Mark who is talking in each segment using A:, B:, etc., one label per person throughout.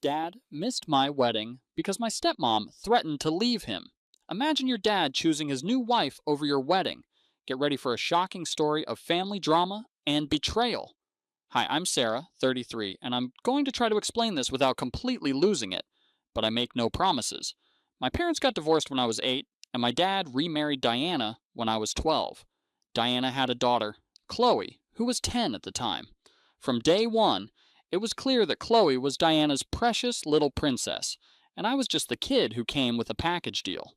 A: Dad missed my wedding because my stepmom threatened to leave him. Imagine your dad choosing his new wife over your wedding. Get ready for a shocking story of family drama and betrayal. Hi, I'm Sarah, 33, and I'm going to try to explain this without completely losing it, but I make no promises. My parents got divorced when I was 8, and my dad remarried Diana when I was 12. Diana had a daughter, Chloe, who was 10 at the time. From day one, it was clear that Chloe was Diana's precious little princess, and I was just the kid who came with a package deal.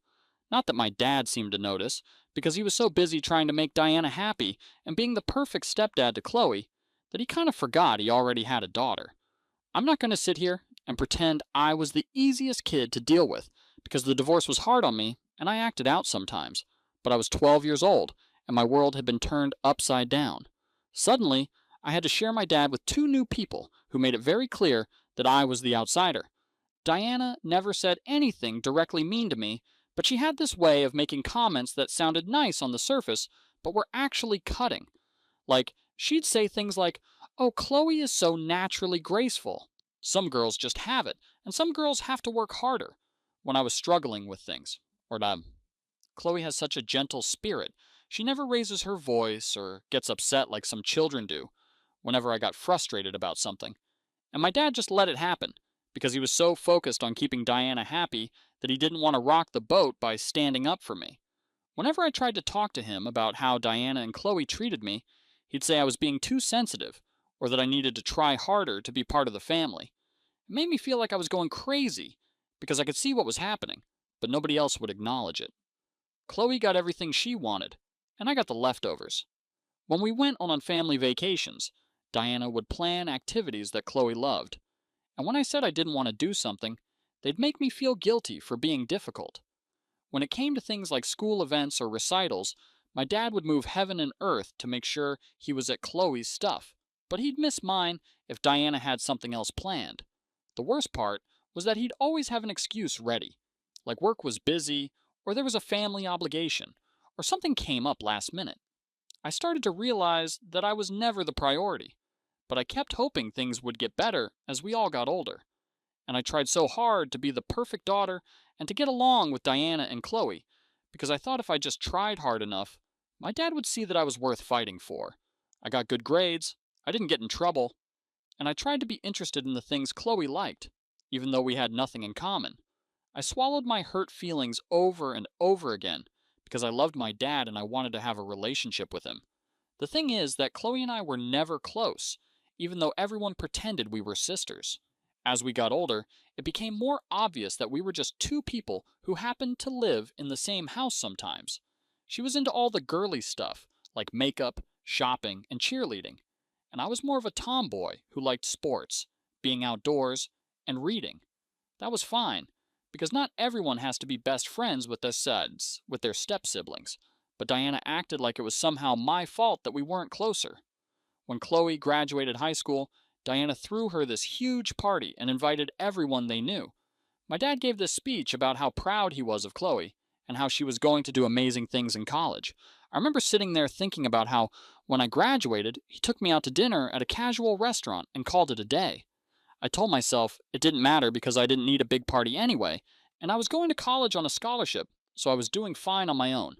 A: Not that my dad seemed to notice, because he was so busy trying to make Diana happy and being the perfect stepdad to Chloe that he kind of forgot he already had a daughter. I'm not going to sit here and pretend I was the easiest kid to deal with, because the divorce was hard on me and I acted out sometimes. But I was 12 years old and my world had been turned upside down. Suddenly, I had to share my dad with two new people who made it very clear that I was the outsider. Diana never said anything directly mean to me, but she had this way of making comments that sounded nice on the surface, but were actually cutting. Like, she'd say things like, "Oh, Chloe is so naturally graceful. Some girls just have it, and some girls have to work harder," when I was struggling with things. Or, "Chloe has such a gentle spirit. She never raises her voice or gets upset like some children do," whenever I got frustrated about something. And my dad just let it happen, because he was so focused on keeping Diana happy that he didn't want to rock the boat by standing up for me. Whenever I tried to talk to him about how Diana and Chloe treated me, he'd say I was being too sensitive, or that I needed to try harder to be part of the family. It made me feel like I was going crazy, because I could see what was happening, but nobody else would acknowledge it. Chloe got everything she wanted, and I got the leftovers. When we went on family vacations, Diana would plan activities that Chloe loved, and when I said I didn't want to do something, they'd make me feel guilty for being difficult. When it came to things like school events or recitals, my dad would move heaven and earth to make sure he was at Chloe's stuff, but he'd miss mine if Diana had something else planned. The worst part was that he'd always have an excuse ready, like work was busy, or there was a family obligation, or something came up last minute. I started to realize that I was never the priority, but I kept hoping things would get better as we all got older. And I tried so hard to be the perfect daughter and to get along with Diana and Chloe, because I thought if I just tried hard enough, my dad would see that I was worth fighting for. I got good grades, I didn't get in trouble, and I tried to be interested in the things Chloe liked, even though we had nothing in common. I swallowed my hurt feelings over and over again because I loved my dad and I wanted to have a relationship with him. The thing is that Chloe and I were never close, even though everyone pretended we were sisters. As we got older, it became more obvious that we were just two people who happened to live in the same house sometimes. She was into all the girly stuff, like makeup, shopping, and cheerleading, and I was more of a tomboy who liked sports, being outdoors, and reading. That was fine, because not everyone has to be best friends with their step siblings, but Diana acted like it was somehow my fault that we weren't closer. When Chloe graduated high school, Diana threw her this huge party and invited everyone they knew. My dad gave this speech about how proud he was of Chloe and how she was going to do amazing things in college. I remember sitting there thinking about how, when I graduated, he took me out to dinner at a casual restaurant and called it a day. I told myself it didn't matter because I didn't need a big party anyway, and I was going to college on a scholarship, so I was doing fine on my own.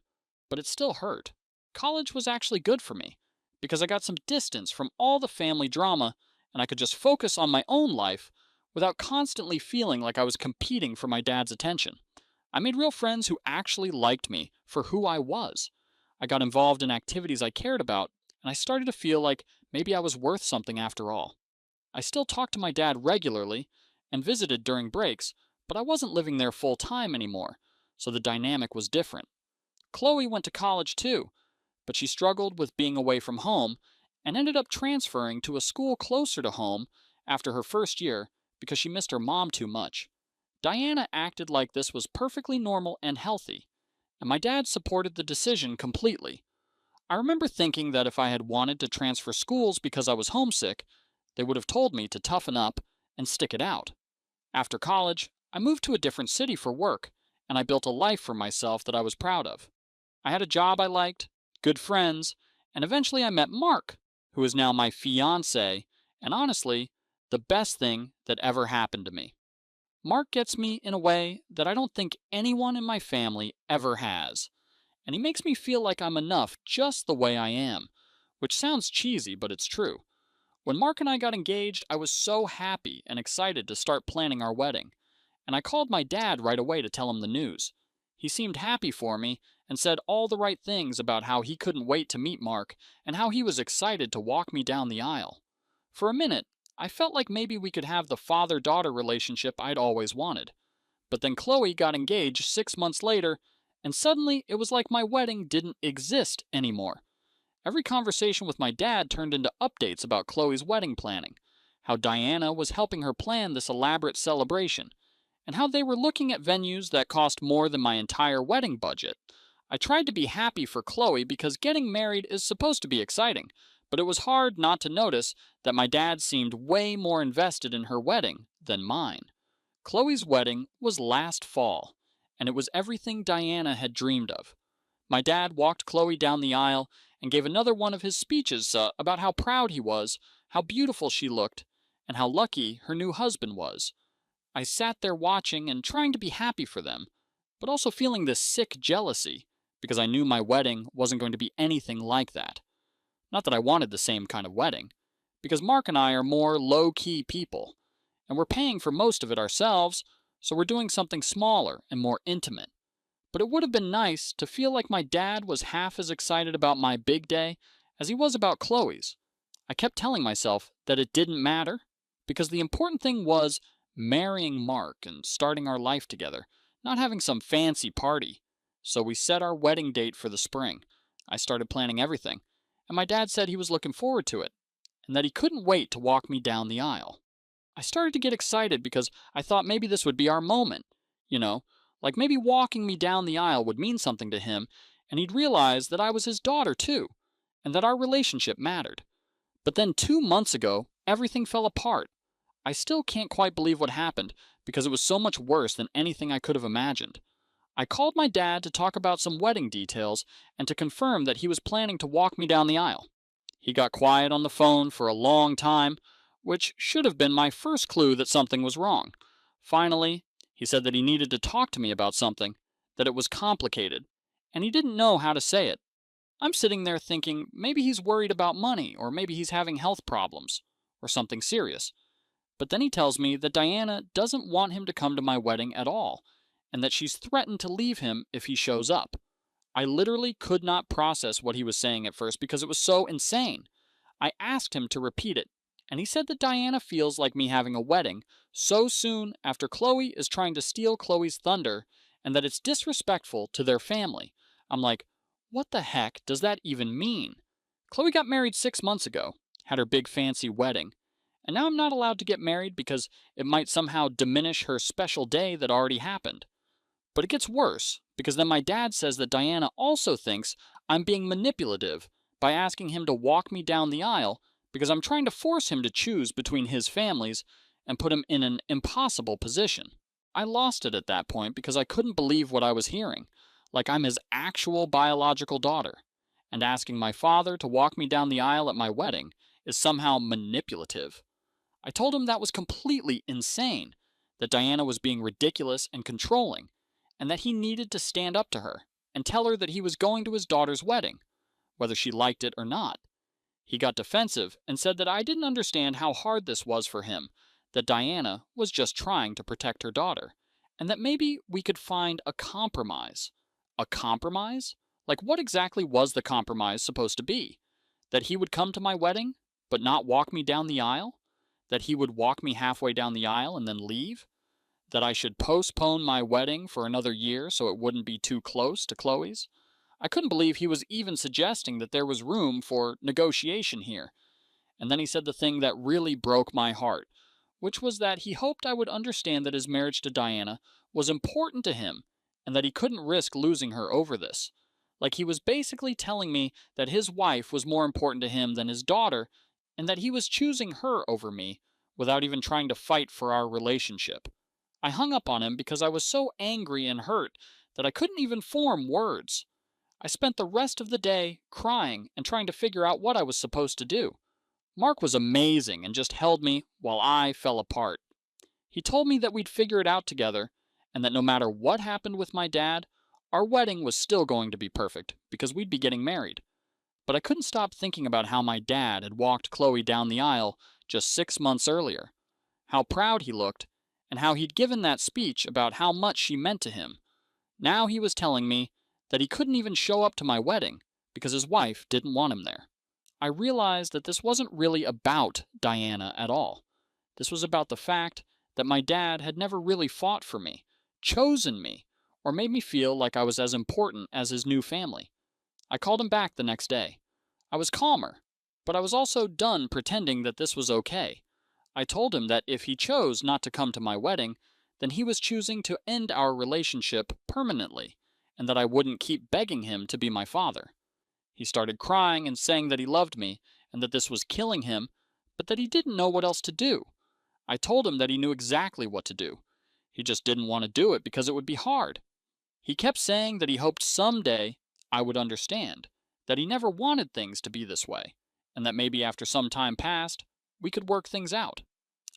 A: But it still hurt. College was actually good for me, because I got some distance from all the family drama, and I could just focus on my own life without constantly feeling like I was competing for my dad's attention. I made real friends who actually liked me for who I was. I got involved in activities I cared about, and I started to feel like maybe I was worth something after all. I still talked to my dad regularly and visited during breaks, but I wasn't living there full time anymore, so the dynamic was different. Chloe went to college too, but she struggled with being away from home and ended up transferring to a school closer to home after her first year because she missed her mom too much. Diana acted like this was perfectly normal and healthy, and my dad supported the decision completely. I remember thinking that if I had wanted to transfer schools because I was homesick, they would have told me to toughen up and stick it out. After college, I moved to a different city for work, and I built a life for myself that I was proud of. I had a job I liked, good friends, and eventually I met Mark, who is now my fiance, and honestly, The best thing that ever happened to me. Mark gets me in a way that I don't think anyone in my family ever has. And he makes me feel like I'm enough just the way I am. Which sounds cheesy, but it's true. When Mark and I got engaged, I was so happy and excited to start planning our wedding. And I called my dad right away to tell him the news. He seemed happy for me and said all the right things about how he couldn't wait to meet Mark and how he was excited to walk me down the aisle. For a minute, I felt like maybe we could have the father-daughter relationship I'd always wanted. But then Chloe got engaged 6 months later, and suddenly it was like my wedding didn't exist anymore. Every conversation with my dad turned into updates about Chloe's wedding planning, how Diana was helping her plan this elaborate celebration, and how they were looking at venues that cost more than my entire wedding budget. I tried to be happy for Chloe because getting married is supposed to be exciting, but it was hard not to notice that my dad seemed way more invested in her wedding than mine. Chloe's wedding was last fall, and it was everything Diana had dreamed of. My dad walked Chloe down the aisle and gave another one of his speeches about how proud he was, how beautiful she looked, and how lucky her new husband was. I sat there watching and trying to be happy for them, but also feeling this sick jealousy because I knew my wedding wasn't going to be anything like that. Not that I wanted the same kind of wedding, because Mark and I are more low-key people, and we're paying for most of it ourselves, so we're doing something smaller and more intimate. But it would have been nice to feel like my dad was half as excited about my big day as he was about Chloe's. I kept telling myself that it didn't matter, because the important thing was marrying Mark and starting our life together, not having some fancy party. So we set our wedding date for the spring. I started planning everything, and my dad said he was looking forward to it, and that he couldn't wait to walk me down the aisle. I started to get excited because I thought maybe this would be our moment, you know, like maybe walking me down the aisle would mean something to him, and he'd realize that I was his daughter too, and that our relationship mattered. But then 2 months ago, everything fell apart. I still can't quite believe what happened because it was so much worse than anything I could have imagined. I called my dad to talk about some wedding details and to confirm that he was planning to walk me down the aisle. He got quiet on the phone for a long time, which should have been my first clue that something was wrong. Finally, he said that he needed to talk to me about something, that it was complicated, and he didn't know how to say it. I'm sitting there thinking maybe he's worried about money, or maybe he's having health problems, or something serious. But then he tells me that Diana doesn't want him to come to my wedding at all, and that she's threatened to leave him if he shows up. I literally could not process what he was saying at first because it was so insane. I asked him to repeat it, and he said that Diana feels like me having a wedding so soon after Chloe is trying to steal Chloe's thunder, and that it's disrespectful to their family. I'm like, what the heck does that even mean? Chloe got married 6 months ago, had her big fancy wedding, and now I'm not allowed to get married because it might somehow diminish her special day that already happened. But it gets worse, because then my dad says that Diana also thinks I'm being manipulative by asking him to walk me down the aisle because I'm trying to force him to choose between his families and put him in an impossible position. I lost it at that point because I couldn't believe what I was hearing, like I'm his actual biological daughter, and asking my father to walk me down the aisle at my wedding is somehow manipulative. I told him that was completely insane, that Diana was being ridiculous and controlling, and that he needed to stand up to her and tell her that he was going to his daughter's wedding, whether she liked it or not. He got defensive and said that I didn't understand how hard this was for him, that Diana was just trying to protect her daughter, and that maybe we could find a compromise. A compromise? Like, what exactly was the compromise supposed to be? That he would come to my wedding, but not walk me down the aisle? That he would walk me halfway down the aisle and then leave? That I should postpone my wedding for another year so it wouldn't be too close to Chloe's? I couldn't believe he was even suggesting that there was room for negotiation here. And then he said the thing that really broke my heart, which was that he hoped I would understand that his marriage to Diana was important to him and that he couldn't risk losing her over this. Like he was basically telling me that his wife was more important to him than his daughter and that he was choosing her over me without even trying to fight for our relationship. I hung up on him because I was so angry and hurt that I couldn't even form words. I spent the rest of the day crying and trying to figure out what I was supposed to do. Mark was amazing and just held me while I fell apart. He told me that we'd figure it out together, and that no matter what happened with my dad, our wedding was still going to be perfect because we'd be getting married. But I couldn't stop thinking about how my dad had walked Chloe down the aisle just 6 months earlier, how proud he looked, and how he'd given that speech about how much she meant to him. Now he was telling me that he couldn't even show up to my wedding because his wife didn't want him there. I realized that this wasn't really about Diana at all. This was about the fact that my dad had never really fought for me, chosen me, or made me feel like I was as important as his new family. I called him back the next day. I was calmer, but I was also done pretending that this was okay. I told him that if he chose not to come to my wedding, then he was choosing to end our relationship permanently, and that I wouldn't keep begging him to be my father. He started crying and saying that he loved me, and that this was killing him, but that he didn't know what else to do. I told him that he knew exactly what to do. He just didn't want to do it because it would be hard. He kept saying that he hoped someday I would understand, that he never wanted things to be this way, and that maybe after some time passed, we could work things out.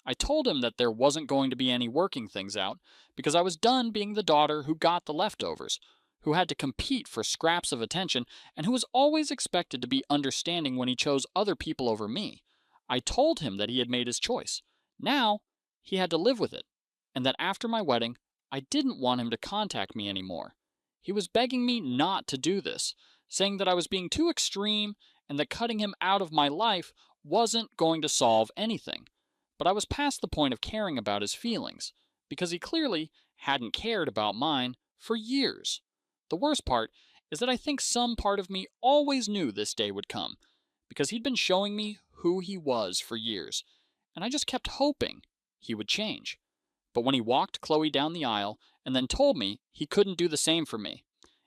A: I told him that there wasn't going to be any working things out because I was done being the daughter who got the leftovers, who had to compete for scraps of attention, and who was always expected to be understanding when he chose other people over me. I told him that he had made his choice. Now, he had to live with it, and that after my wedding, I didn't want him to contact me anymore. He was begging me not to do this, saying that I was being too extreme and that cutting him out of my life wasn't going to solve anything. But I was past the point of caring about his feelings, because he clearly hadn't cared about mine for years. The worst part is that I think some part of me always knew this day would come, because he'd been showing me who he was for years, and I just kept hoping he would change. But when he walked Chloe down the aisle and then told me he couldn't do the same for me,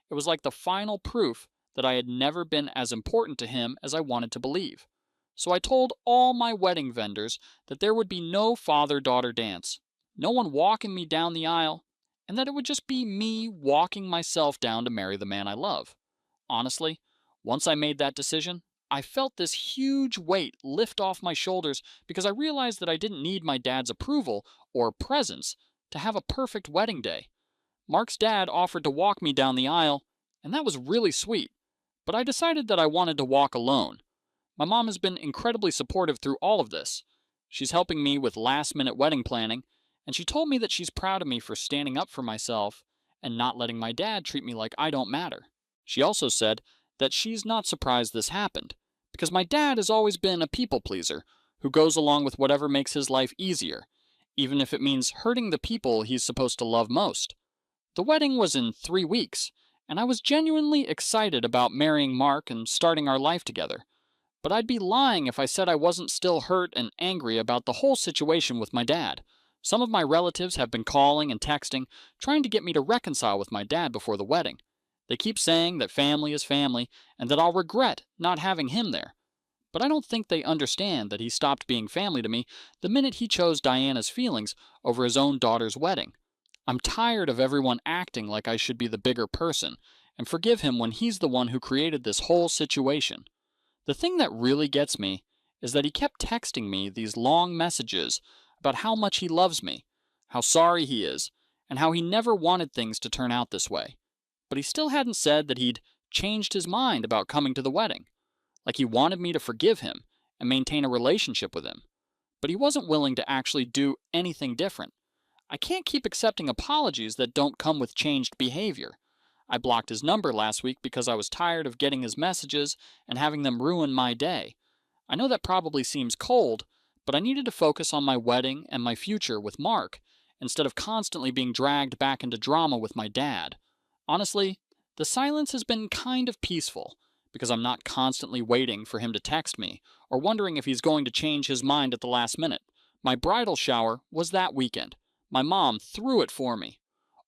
A: it was like the final proof that I had never been as important to him as I wanted to believe. So I told all my wedding vendors that there would be no father-daughter dance, no one walking me down the aisle, and that it would just be me walking myself down to marry the man I love. Honestly, once I made that decision, I felt this huge weight lift off my shoulders because I realized that I didn't need my dad's approval or presence to have a perfect wedding day. Mark's dad offered to walk me down the aisle, and that was really sweet, but I decided that I wanted to walk alone. My mom has been incredibly supportive through all of this. She's helping me with last-minute wedding planning, and she told me that she's proud of me for standing up for myself and not letting my dad treat me like I don't matter. She also said that she's not surprised this happened, because my dad has always been a people pleaser who goes along with whatever makes his life easier, even if it means hurting the people he's supposed to love most. The wedding was in 3 weeks, and I was genuinely excited about marrying Mark and starting our life together. But I'd be lying if I said I wasn't still hurt and angry about the whole situation with my dad. Some of my relatives have been calling and texting, trying to get me to reconcile with my dad before the wedding. They keep saying that family is family and that I'll regret not having him there. But I don't think they understand that he stopped being family to me the minute he chose Diana's feelings over his own daughter's wedding. I'm tired of everyone acting like I should be the bigger person and forgive him when he's the one who created this whole situation. The thing that really gets me is that he kept texting me these long messages about how much he loves me, how sorry he is, and how he never wanted things to turn out this way. But he still hadn't said that he'd changed his mind about coming to the wedding. Like he wanted me to forgive him and maintain a relationship with him. But he wasn't willing to actually do anything different. I can't keep accepting apologies that don't come with changed behavior. I blocked his number last week because I was tired of getting his messages and having them ruin my day. I know that probably seems cold, but I needed to focus on my wedding and my future with Mark, instead of constantly being dragged back into drama with my dad. Honestly, the silence has been kind of peaceful, because I'm not constantly waiting for him to text me, or wondering if he's going to change his mind at the last minute. My bridal shower was that weekend. My mom threw it for me.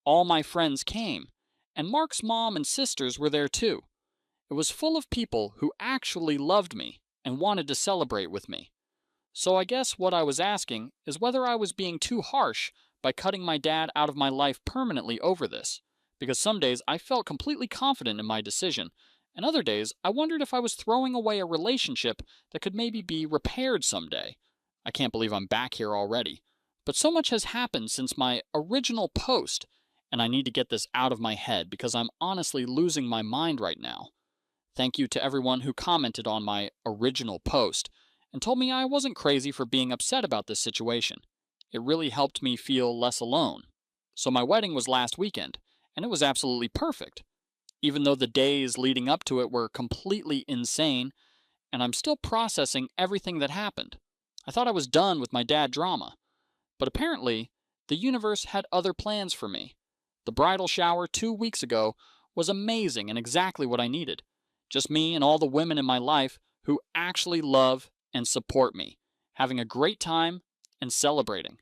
A: All my friends came, and Mark's mom and sisters were there too. It was full of people who actually loved me and wanted to celebrate with me. So I guess what I was asking is whether I was being too harsh by cutting my dad out of my life permanently over this, because some days I felt completely confident in my decision, And other days, I wondered if I was throwing away a relationship that could maybe be repaired someday. I can't believe I'm back here already. But so much has happened since my original post, and I need to get this out of my head because I'm honestly losing my mind right now. Thank you to everyone who commented on my original post and told me I wasn't crazy for being upset about this situation. It really helped me feel less alone. So my wedding was last weekend, and it was absolutely perfect. Even though the days leading up to it were completely insane, and I'm still processing everything that happened. I thought I was done with my dad drama, but apparently, the universe had other plans for me. The bridal shower 2 weeks ago was amazing and exactly what I needed. Just me and all the women in my life who actually love and support me, having a great time and celebrating.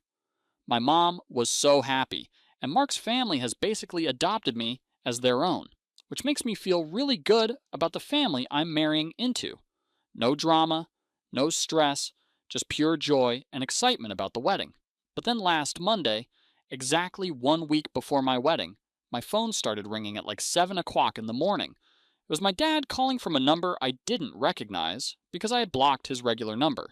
A: My mom was so happy, and Mark's family has basically adopted me as their own, which makes me feel really good about the family I'm marrying into. No drama, no stress, just pure joy and excitement about the wedding. But then last Monday, exactly 1 week before my wedding, my phone started ringing at like 7 o'clock in the morning. It was my dad calling from a number I didn't recognize because I had blocked his regular number.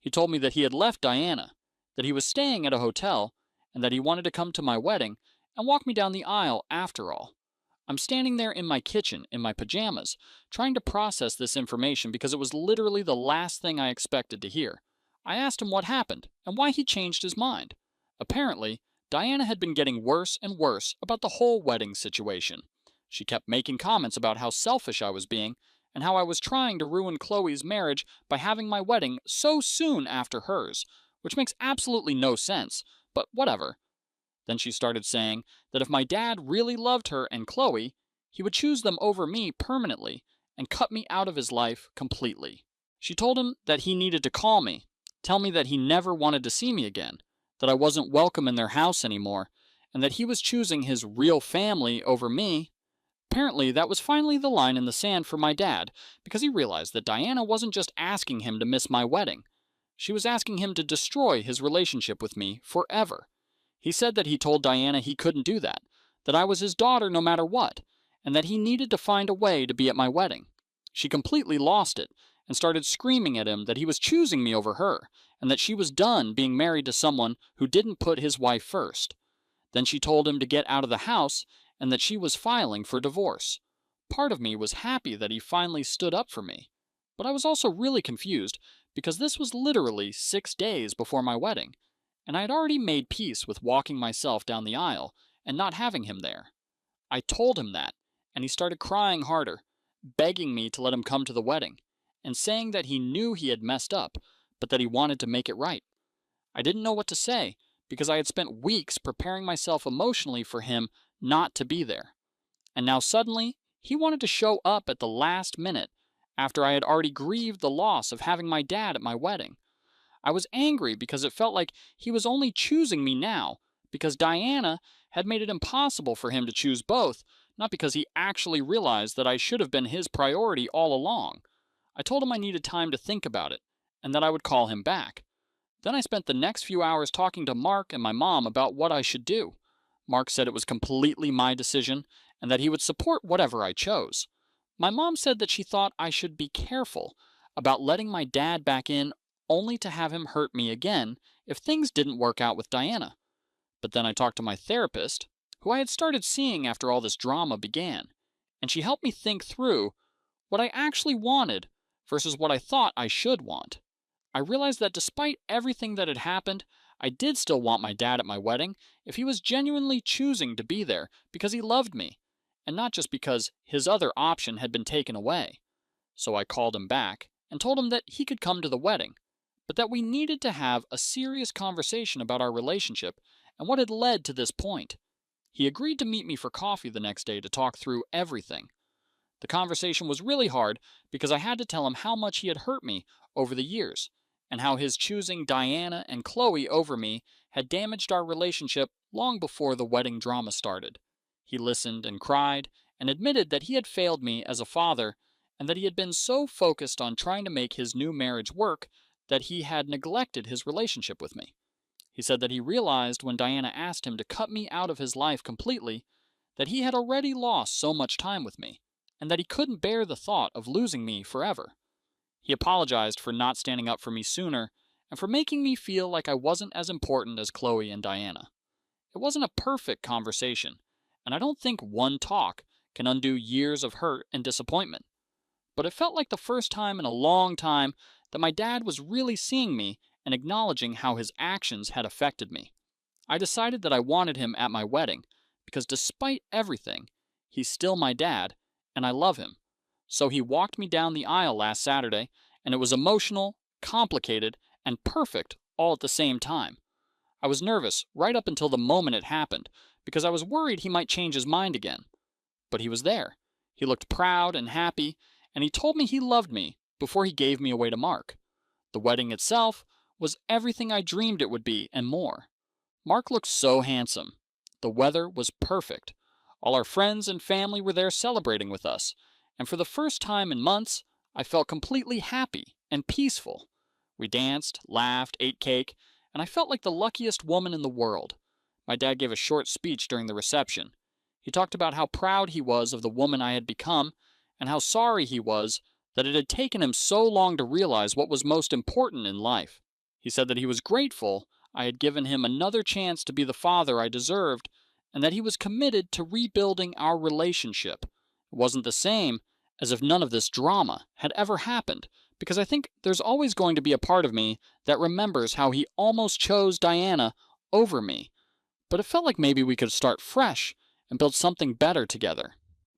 A: He told me that he had left Diana, that he was staying at a hotel, and that he wanted to come to my wedding and walk me down the aisle after all. I'm standing there in my kitchen in my pajamas, trying to process this information because it was literally the last thing I expected to hear. I asked him what happened and why he changed his mind. Apparently, Diana had been getting worse and worse about the whole wedding situation. She kept making comments about how selfish I was being and how I was trying to ruin Chloe's marriage by having my wedding so soon after hers, which makes absolutely no sense, but whatever. Then she started saying that if my dad really loved her and Chloe, he would choose them over me permanently and cut me out of his life completely. She told him that he needed to call me, tell me that he never wanted to see me again, that I wasn't welcome in their house anymore, and that he was choosing his real family over me. Apparently, that was finally the line in the sand for my dad, because he realized that Diana wasn't just asking him to miss my wedding. She was asking him to destroy his relationship with me forever. He said that he told Diana he couldn't do that I was his daughter no matter what, and that he needed to find a way to be at my wedding. She completely lost it and started screaming at him that he was choosing me over her, and that she was done being married to someone who didn't put his wife first. Then she told him to get out of the house and that she was filing for divorce. Part of me was happy that he finally stood up for me, but I was also really confused because this was literally 6 days before my wedding, and I had already made peace with walking myself down the aisle and not having him there. I told him that, and he started crying harder, begging me to let him come to the wedding, and saying that he knew he had messed up, but that he wanted to make it right. I didn't know what to say, because I had spent weeks preparing myself emotionally for him not to be there. And now suddenly, he wanted to show up at the last minute, after I had already grieved the loss of having my dad at my wedding. I was angry because it felt like he was only choosing me now, because Diana had made it impossible for him to choose both, not because he actually realized that I should have been his priority all along. I told him I needed time to think about it, and that I would call him back. Then I spent the next few hours talking to Mark and my mom about what I should do. Mark said it was completely my decision, and that he would support whatever I chose. My mom said that she thought I should be careful about letting my dad back in only to have him hurt me again if things didn't work out with Diana. But then I talked to my therapist, who I had started seeing after all this drama began, and she helped me think through what I actually wanted versus what I thought I should want. I realized that despite everything that had happened, I did still want my dad at my wedding if he was genuinely choosing to be there because he loved me, and not just because his other option had been taken away. So I called him back and told him that he could come to the wedding, but that we needed to have a serious conversation about our relationship and what had led to this point. He agreed to meet me for coffee the next day to talk through everything. The conversation was really hard because I had to tell him how much he had hurt me over the years, and how his choosing Diana and Chloe over me had damaged our relationship long before the wedding drama started. He listened and cried, and admitted that he had failed me as a father, and that he had been so focused on trying to make his new marriage work that he had neglected his relationship with me. He said that he realized when Diana asked him to cut me out of his life completely that he had already lost so much time with me, and that he couldn't bear the thought of losing me forever. He apologized for not standing up for me sooner and for making me feel like I wasn't as important as Chloe and Diana. It wasn't a perfect conversation, and I don't think one talk can undo years of hurt and disappointment. But it felt like the first time in a long time that my dad was really seeing me and acknowledging how his actions had affected me. I decided that I wanted him at my wedding because despite everything, he's still my dad and I love him. So he walked me down the aisle last Saturday, and it was emotional, complicated, and perfect all at the same time. I was nervous right up until the moment it happened because I was worried he might change his mind again. But he was there. He looked proud and happy, and he told me he loved me before he gave me away to Mark. The wedding itself was everything I dreamed it would be and more. Mark looked so handsome. The weather was perfect. All our friends and family were there celebrating with us, and for the first time in months, I felt completely happy and peaceful. We danced, laughed, ate cake, and I felt like the luckiest woman in the world. My dad gave a short speech during the reception. He talked about how proud he was of the woman I had become, and how sorry he was that it had taken him so long to realize what was most important in life. He said that he was grateful I had given him another chance to be the father I deserved, and that he was committed to rebuilding our relationship. It wasn't the same as if none of this drama had ever happened, because I think there's always going to be a part of me that remembers how he almost chose Diana over me. But it felt like maybe we could start fresh and build something better together.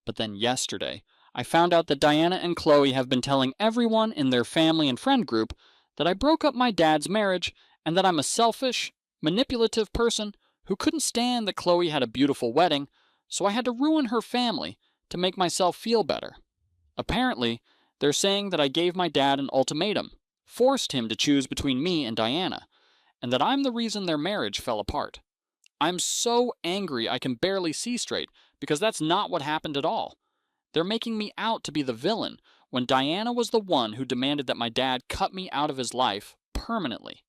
A: But then yesterday, I found out that Diana and Chloe have been telling everyone in their family and friend group that I broke up my dad's marriage and that I'm a selfish, manipulative person who couldn't stand that Chloe had a beautiful wedding, so I had to ruin her family to make myself feel better. Apparently, they're saying that I gave my dad an ultimatum, forced him to choose between me and Diana, and that I'm the reason their marriage fell apart. I'm so angry I can barely see straight, because that's not what happened at all. They're making me out to be the villain when Diana was the one who demanded that my dad cut me out of his life permanently.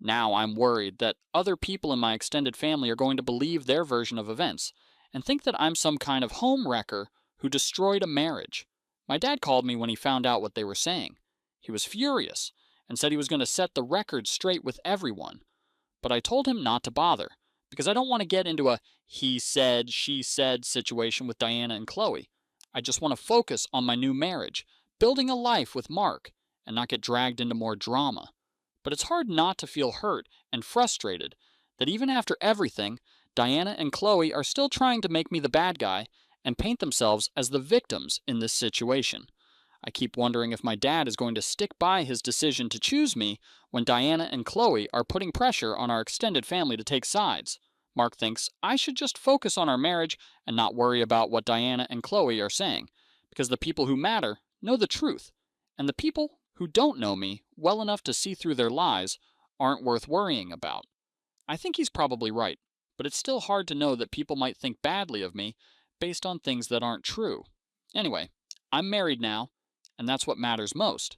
A: Now I'm worried that other people in my extended family are going to believe their version of events and think that I'm some kind of home wrecker who destroyed a marriage. My dad called me when he found out what they were saying. He was furious and said he was going to set the record straight with everyone. But I told him not to bother, because I don't want to get into a he said, she said situation with Diana and Chloe. I just want to focus on my new marriage, building a life with Mark, and not get dragged into more drama. But it's hard not to feel hurt and frustrated that even after everything, Diana and Chloe are still trying to make me the bad guy and paint themselves as the victims in this situation. I keep wondering if my dad is going to stick by his decision to choose me when Diana and Chloe are putting pressure on our extended family to take sides. Mark thinks I should just focus on our marriage and not worry about what Diana and Chloe are saying, because the people who matter know the truth, and the people who don't know me well enough to see through their lies aren't worth worrying about. I think he's probably right, but it's still hard to know that people might think badly of me based on things that aren't true. Anyway, I'm married now, and that's what matters most.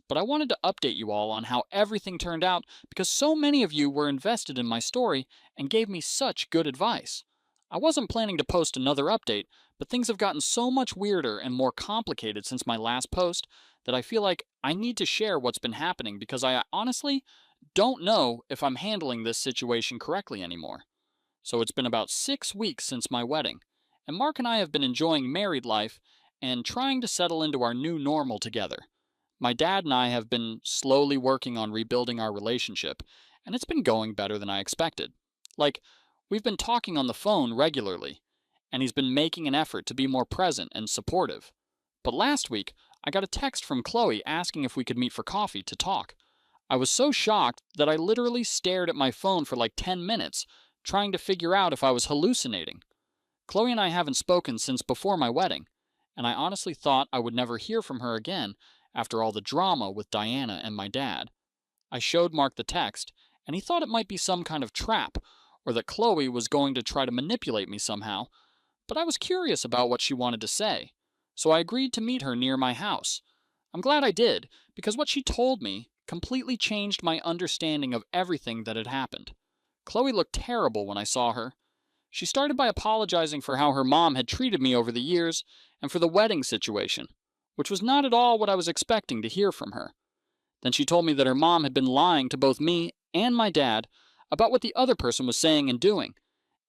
A: But I wanted to update you all on how everything turned out because so many of you were invested in my story and gave me such good advice. I wasn't planning to post another update, but things have gotten so much weirder and more complicated since my last post that I feel like I need to share what's been happening because I honestly don't know if I'm handling this situation correctly anymore. So it's been about 6 weeks since my wedding, and Mark and I have been enjoying married life and trying to settle into our new normal together. My dad and I have been slowly working on rebuilding our relationship, and it's been going better than I expected. Like, we've been talking on the phone regularly, and he's been making an effort to be more present and supportive. But last week, I got a text from Chloe asking if we could meet for coffee to talk. I was so shocked that I literally stared at my phone for like 10 minutes, trying to figure out if I was hallucinating. Chloe and I haven't spoken since before my wedding, and I honestly thought I would never hear from her again after all the drama with Diana and my dad. I showed Mark the text, and he thought it might be some kind of trap, or that Chloe was going to try to manipulate me somehow, but I was curious about what she wanted to say, so I agreed to meet her near my house. I'm glad I did, because what she told me completely changed my understanding of everything that had happened. Chloe looked terrible when I saw her. She started by apologizing for how her mom had treated me over the years and for the wedding situation, which was not at all what I was expecting to hear from her. Then she told me that her mom had been lying to both me and my dad about what the other person was saying and doing,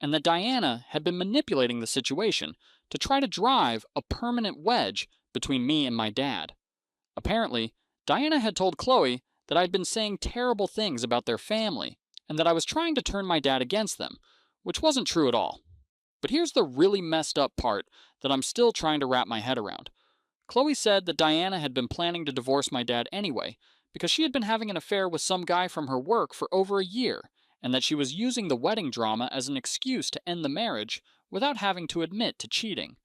A: and that Diana had been manipulating the situation to try to drive a permanent wedge between me and my dad. Apparently, Diana had told Chloe that I'd been saying terrible things about their family and that I was trying to turn my dad against them, which wasn't true at all. But here's the really messed up part that I'm still trying to wrap my head around. Chloe said that Diana had been planning to divorce my dad anyway because she had been having an affair with some guy from her work for over a year, and that she was using the wedding drama as an excuse to end the marriage without having to admit to cheating.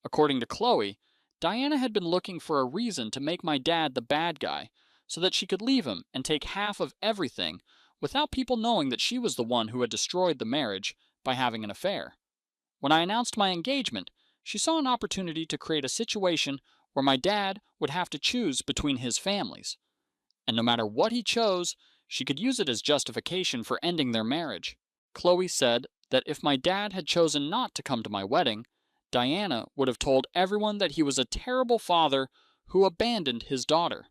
A: According to Chloe, Diana had been looking for a reason to make my dad the bad guy so that she could leave him and take half of everything without people knowing that she was the one who had destroyed the marriage by having an affair. When I announced my engagement, she saw an opportunity to create a situation where my dad would have to choose between his families. And no matter what he chose, she could use it as justification for ending their marriage. Chloe said that if my dad had chosen not to come to my wedding, Diana would have told everyone that he was a terrible father who abandoned his daughter.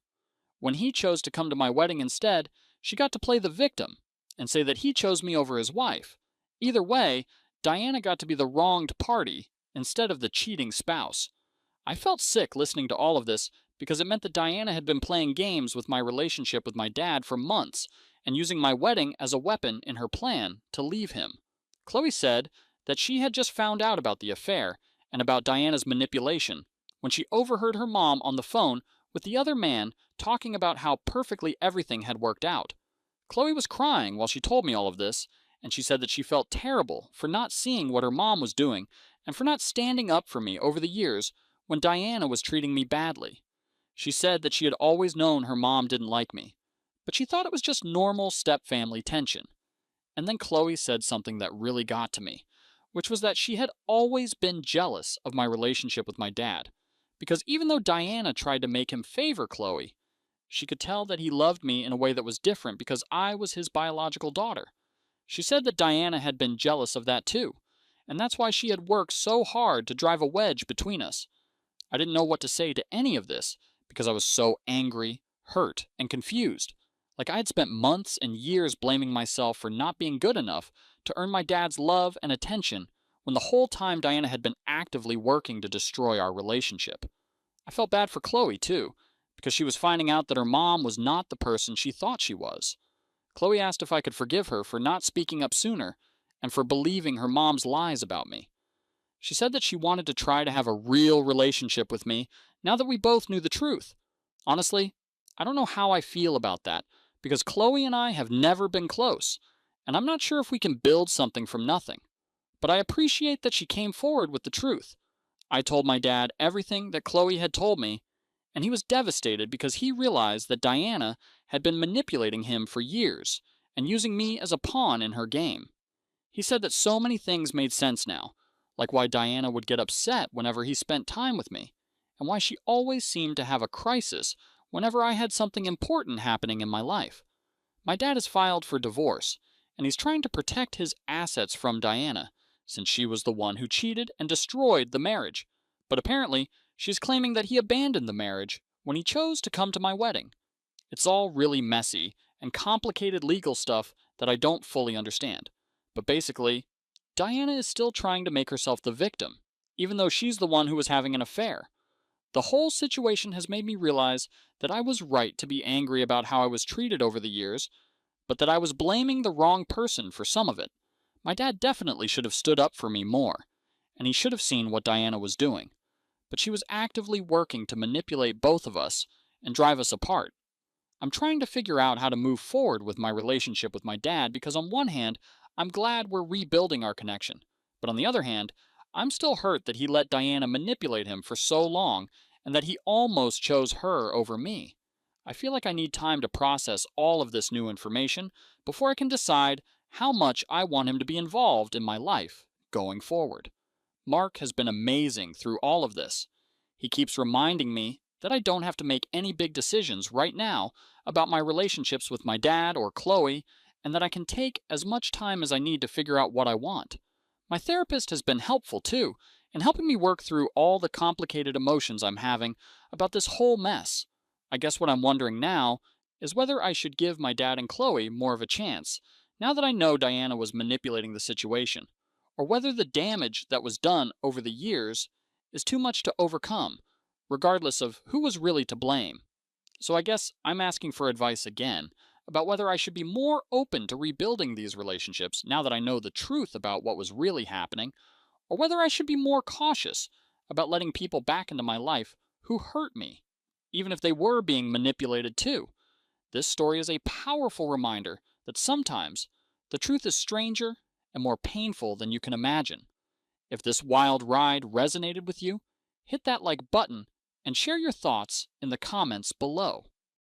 A: When he chose to come to my wedding instead, she got to play the victim and say that he chose me over his wife. Either way, Diana got to be the wronged party instead of the cheating spouse. I felt sick listening to all of this because it meant that Diana had been playing games with my relationship with my dad for months and using my wedding as a weapon in her plan to leave him. Chloe said that she had just found out about the affair and about Diana's manipulation when she overheard her mom on the phone with the other man talking about how perfectly everything had worked out. Chloe was crying while she told me all of this, and she said that she felt terrible for not seeing what her mom was doing and for not standing up for me over the years when Diana was treating me badly. She said that she had always known her mom didn't like me, but she thought it was just normal step-family tension. And then Chloe said something that really got to me, which was that she had always been jealous of my relationship with my dad, because even though Diana tried to make him favor Chloe, she could tell that he loved me in a way that was different because I was his biological daughter. She said that Diana had been jealous of that too, and that's why she had worked so hard to drive a wedge between us. I didn't know what to say to any of this because I was so angry, hurt, and confused. Like I had spent months and years blaming myself for not being good enough to earn my dad's love and attention when the whole time Diana had been actively working to destroy our relationship. I felt bad for Chloe too, because she was finding out that her mom was not the person she thought she was. Chloe asked if I could forgive her for not speaking up sooner and for believing her mom's lies about me. She said that she wanted to try to have a real relationship with me now that we both knew the truth. Honestly, I don't know how I feel about that because Chloe and I have never been close, and I'm not sure if we can build something from nothing. But I appreciate that she came forward with the truth. I told my dad everything that Chloe had told me, and he was devastated because he realized that Diana had been manipulating him for years and using me as a pawn in her game. He said that so many things made sense now, like why Diana would get upset whenever he spent time with me, and why she always seemed to have a crisis whenever I had something important happening in my life. My dad has filed for divorce, and he's trying to protect his assets from Diana, since she was the one who cheated and destroyed the marriage. But apparently, she's claiming that he abandoned the marriage when he chose to come to my wedding. It's all really messy and complicated legal stuff that I don't fully understand. But basically, Diana is still trying to make herself the victim, even though she's the one who was having an affair. The whole situation has made me realize that I was right to be angry about how I was treated over the years, but that I was blaming the wrong person for some of it. My dad definitely should have stood up for me more, and he should have seen what Diana was doing. But she was actively working to manipulate both of us and drive us apart. I'm trying to figure out how to move forward with my relationship with my dad because on one hand, I'm glad we're rebuilding our connection. But on the other hand, I'm still hurt that he let Diana manipulate him for so long and that he almost chose her over me. I feel like I need time to process all of this new information before I can decide how much I want him to be involved in my life going forward. Mark has been amazing through all of this. He keeps reminding me that I don't have to make any big decisions right now about my relationships with my dad or Chloe, and that I can take as much time as I need to figure out what I want. My therapist has been helpful too, in helping me work through all the complicated emotions I'm having about this whole mess. I guess what I'm wondering now is whether I should give my dad and Chloe more of a chance, now that I know Diana was manipulating the situation, or whether the damage that was done over the years is too much to overcome, regardless of who was really to blame. So I guess I'm asking for advice again about whether I should be more open to rebuilding these relationships now that I know the truth about what was really happening, or whether I should be more cautious about letting people back into my life who hurt me, even if they were being manipulated too. This story is a powerful reminder that sometimes the truth is stranger and more painful than you can imagine. If this wild ride resonated with you, hit that like button and share your thoughts in the comments below.